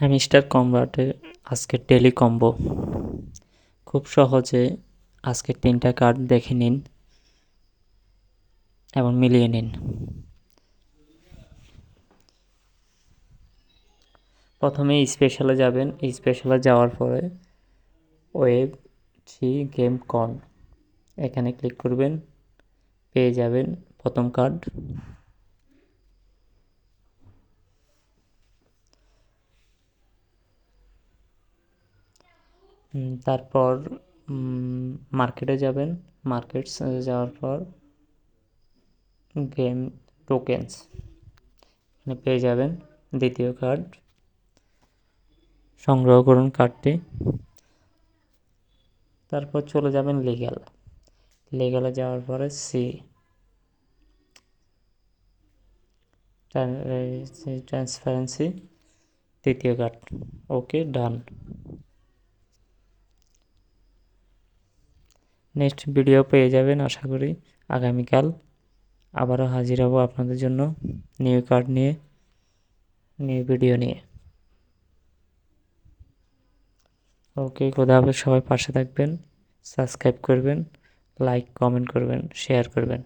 Hamster কনভার্টে আজকের daily combo খুব সহজে আজকের 3টা কার্ড দেখে নিন এবং মিলিয়ে নিন। প্রথমে স্পেশালে যাবেন, স্পেশালে যাওয়ার পরে ওয়েব 3 গেম কর্ন এখানে ক্লিক করবেন, পেয়ে যাবেন প্রথম কার্ড। তারপর মার্কেটে যাবেন, মার্কেটস যাওয়ার পর গেম টোকেন্স এখানে পেয়ে যাবেন দ্বিতীয় কার্ড। সংগ্রহ করুন কার্ডটি, তারপর চলে যাবেন লিগ্যালে যাওয়ার পরে ট্রান্সপারেন্সি তৃতীয় কার্ড, ওকে ডান। নেক্সট ভিডিও পেয়ে যাবেন আশা করি আগামীকাল। আবারও হাজির হব আপনাদের জন্য নিউ কার্ড নিয়ে, নিউ ভিডিও নিয়ে। ওকে, খোদা হাফেজ। সবাই পাশে থাকবেন, সাবস্ক্রাইব করবেন, লাইক কমেন্ট করবেন, শেয়ার করবেন।